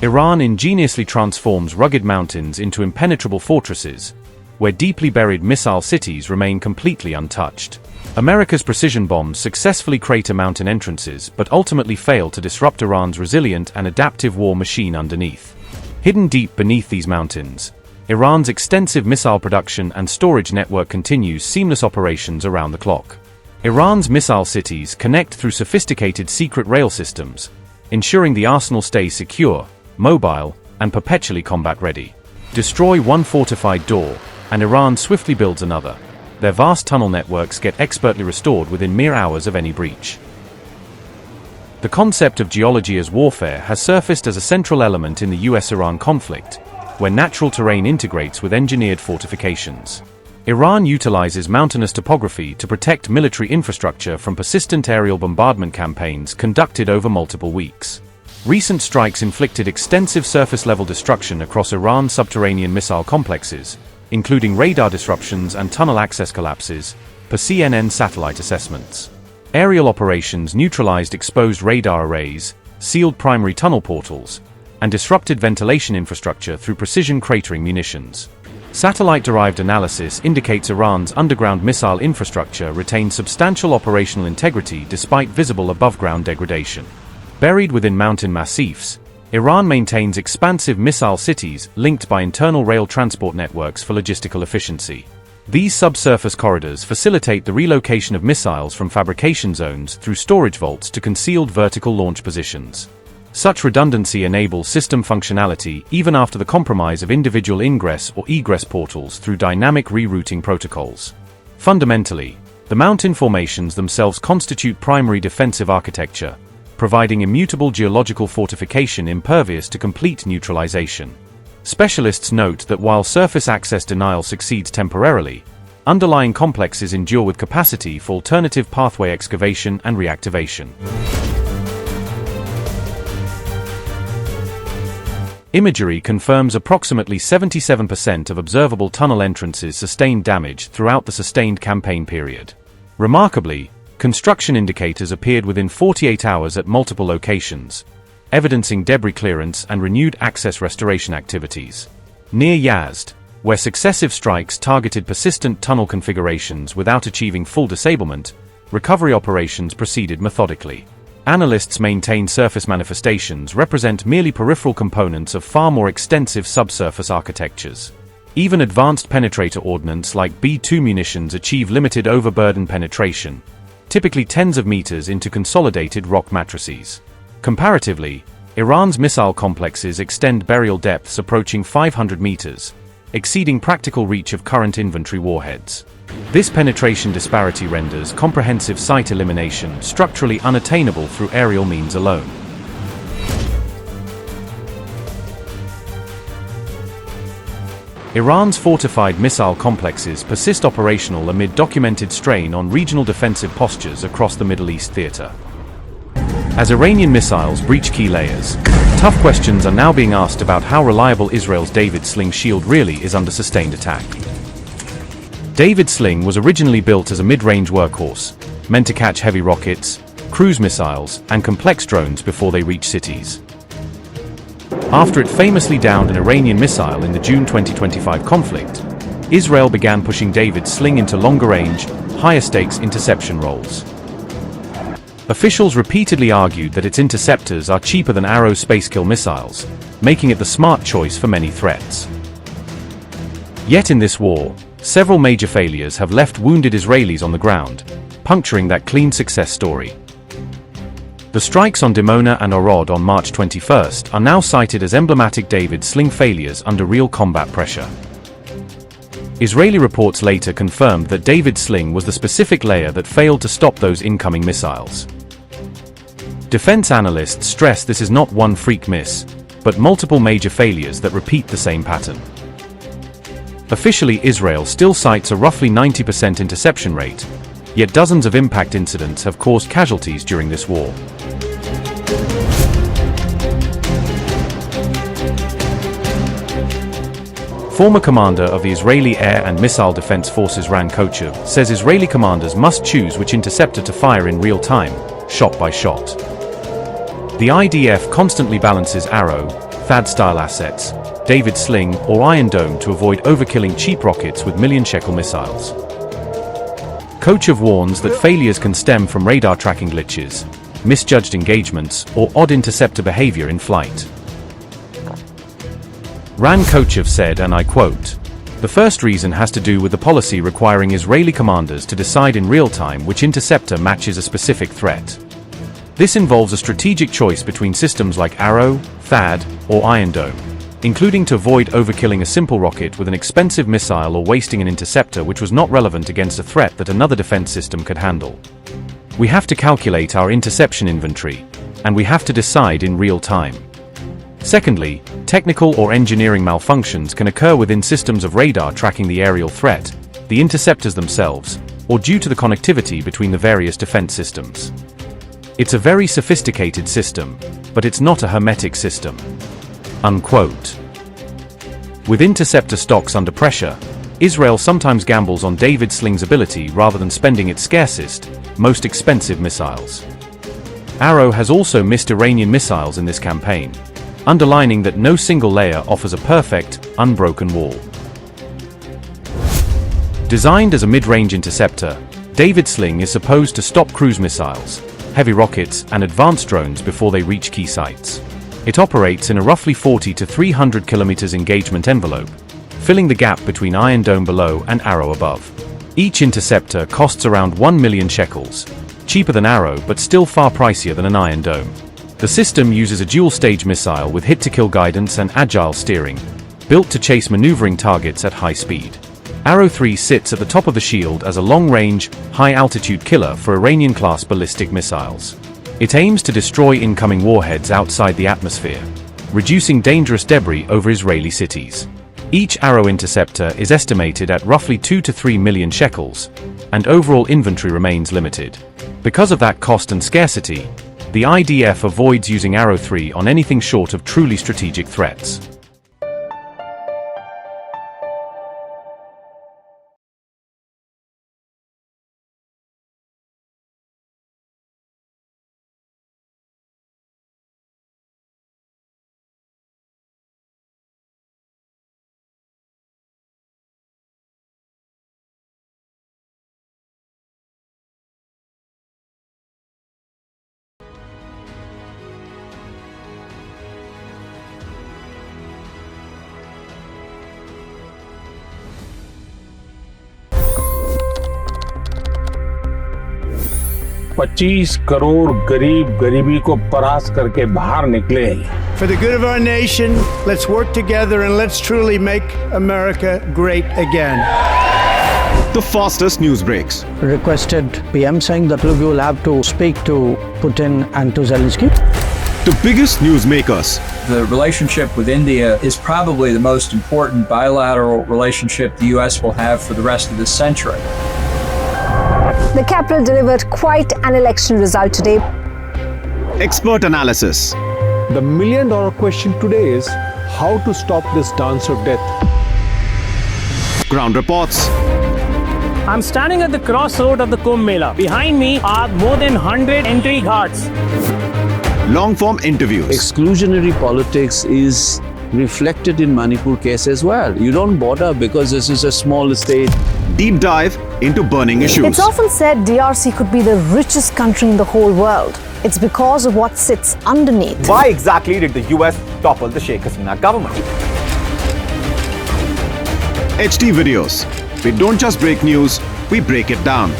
Iran ingeniously transforms rugged mountains into impenetrable fortresses, where deeply buried missile cities remain completely untouched. America's precision bombs successfully crater mountain entrances but ultimately fail to disrupt Iran's resilient and adaptive war machine underneath. Hidden deep beneath these mountains, Iran's extensive missile production and storage network continues seamless operations around the clock. Iran's missile cities connect through sophisticated secret rail systems, ensuring the arsenal stays secure, mobile, and perpetually combat-ready. Destroy one fortified door, and Iran swiftly builds another. Their vast tunnel networks get expertly restored within mere hours of any breach. The concept of geology as warfare has surfaced as a central element in the US-Iran conflict, where natural terrain integrates with engineered fortifications. Iran utilizes mountainous topography to protect military infrastructure from persistent aerial bombardment campaigns conducted over multiple weeks. Recent strikes inflicted extensive surface-level destruction across Iran's subterranean missile complexes, including radar disruptions and tunnel access collapses, per CNN satellite assessments. Aerial operations neutralized exposed radar arrays, sealed primary tunnel portals, and disrupted ventilation infrastructure through precision cratering munitions. Satellite-derived analysis indicates Iran's underground missile infrastructure retains substantial operational integrity despite visible above-ground degradation. Buried within mountain massifs, Iran maintains expansive missile cities linked by internal rail transport networks for logistical efficiency. These subsurface corridors facilitate the relocation of missiles from fabrication zones through storage vaults to concealed vertical launch positions. Such redundancy enables system functionality even after the compromise of individual ingress or egress portals through dynamic rerouting protocols. Fundamentally, the mountain formations themselves constitute primary defensive architecture, providing immutable geological fortification impervious to complete neutralization. Specialists note that while surface access denial succeeds temporarily, underlying complexes endure with capacity for alternative pathway excavation and reactivation. Imagery confirms approximately 77% of observable tunnel entrances sustained damage throughout the sustained campaign period. Remarkably, construction indicators appeared within 48 hours at multiple locations, evidencing debris clearance and renewed access restoration activities. Near Yazd, where successive strikes targeted persistent tunnel configurations without achieving full disablement, recovery operations proceeded methodically. Analysts maintain surface manifestations represent merely peripheral components of far more extensive subsurface architectures. Even advanced penetrator ordnance like B-2 munitions achieve limited overburden penetration, typically tens of meters into consolidated rock matrices. Comparatively, Iran's missile complexes extend burial depths approaching 500 meters, exceeding practical reach of current inventory warheads. This penetration disparity renders comprehensive site elimination structurally unattainable through aerial means alone. Iran's fortified missile complexes persist operational amid documented strain on regional defensive postures across the Middle East theater. As Iranian missiles breach key layers, tough questions are now being asked about how reliable Israel's David Sling shield really is under sustained attack. David Sling was originally built as a mid-range workhorse, meant to catch heavy rockets, cruise missiles, and complex drones before they reach cities. After it famously downed an Iranian missile in the June 2025 conflict, Israel began pushing David Sling into longer-range, higher-stakes interception roles. Officials repeatedly argued that its interceptors are cheaper than Arrow space-kill missiles, making it the smart choice for many threats. Yet in this war, several major failures have left wounded Israelis on the ground, puncturing that clean success story. The strikes on Dimona and Orod on March 21st are now cited as emblematic David Sling failures under real combat pressure. Israeli reports later confirmed that David Sling was the specific layer that failed to stop those incoming missiles. Defense analysts stress this is not one freak miss, but multiple major failures that repeat the same pattern. Officially, Israel still cites a roughly 90% interception rate, yet dozens of impact incidents have caused casualties during this war. Former commander of the Israeli Air and Missile Defense Forces Ran Kochev says Israeli commanders must choose which interceptor to fire in real time, shot by shot. The IDF constantly balances Arrow, THAAD-style assets, David Sling or Iron Dome to avoid overkilling cheap rockets with million-shekel missiles. Kochev warns that failures can stem from radar tracking glitches, misjudged engagements, or odd interceptor behavior in flight. Ran Kochev said, and I quote, "The first reason has to do with the policy requiring Israeli commanders to decide in real time which interceptor matches a specific threat. This involves a strategic choice between systems like Arrow, THAAD, or Iron Dome, including to avoid overkilling a simple rocket with an expensive missile or wasting an interceptor which was not relevant against a threat that another defense system could handle. We have to calculate our interception inventory, and we have to decide in real time. Secondly, technical or engineering malfunctions can occur within systems of radar tracking the aerial threat, the interceptors themselves, or due to the connectivity between the various defense systems. It's a very sophisticated system, but it's not a hermetic system." Unquote. With interceptor stocks under pressure, Israel sometimes gambles on David Sling's ability rather than spending its scarcest, most expensive missiles. Arrow has also missed Iranian missiles in this campaign, underlining that no single layer offers a perfect, unbroken wall. Designed as a mid-range interceptor, David Sling is supposed to stop cruise missiles, heavy rockets, and advanced drones before they reach key sites. It operates in a roughly 40 to 300 kilometers engagement envelope, filling the gap between Iron Dome below and Arrow above. Each interceptor costs around 1 million shekels, cheaper than Arrow but still far pricier than an Iron Dome. The system uses a dual-stage missile with hit-to-kill guidance and agile steering, built to chase maneuvering targets at high speed. Arrow 3 sits at the top of the shield as a long-range, high-altitude killer for Iranian-class ballistic missiles. It aims to destroy incoming warheads outside the atmosphere, reducing dangerous debris over Israeli cities. Each Arrow interceptor is estimated at roughly 2 to 3 million shekels, and overall inventory remains limited. Because of that cost and scarcity, the IDF avoids using Arrow 3 on anything short of truly strategic threats. $25 crore गरीब गरीबी को परास्त करके बाहर निकले। For the good of our nation, let's work together and let's truly make America great again. The fastest news breaks. Requested PM saying that look, you will have to speak to Putin and to Zelensky. The biggest news makers. The relationship with India is probably the most important bilateral relationship the U.S. will have for the rest of this century. The capital delivered quite an election result today. Expert analysis. The million-dollar question today is how to stop this dance of death. Ground reports. I'm standing at the crossroad of the Kumbh Mela. Behind me are more than 100 entry ghats. Long-form interviews. Exclusionary politics is reflected in Manipur case as well. You don't bother because this is a small state. Deep dive into burning issues. It's often said DRC could be the richest country in the whole world. It's because of what sits underneath. Why exactly did the US topple the Sheikh Hasina government? HT videos. We don't just break news, we break it down.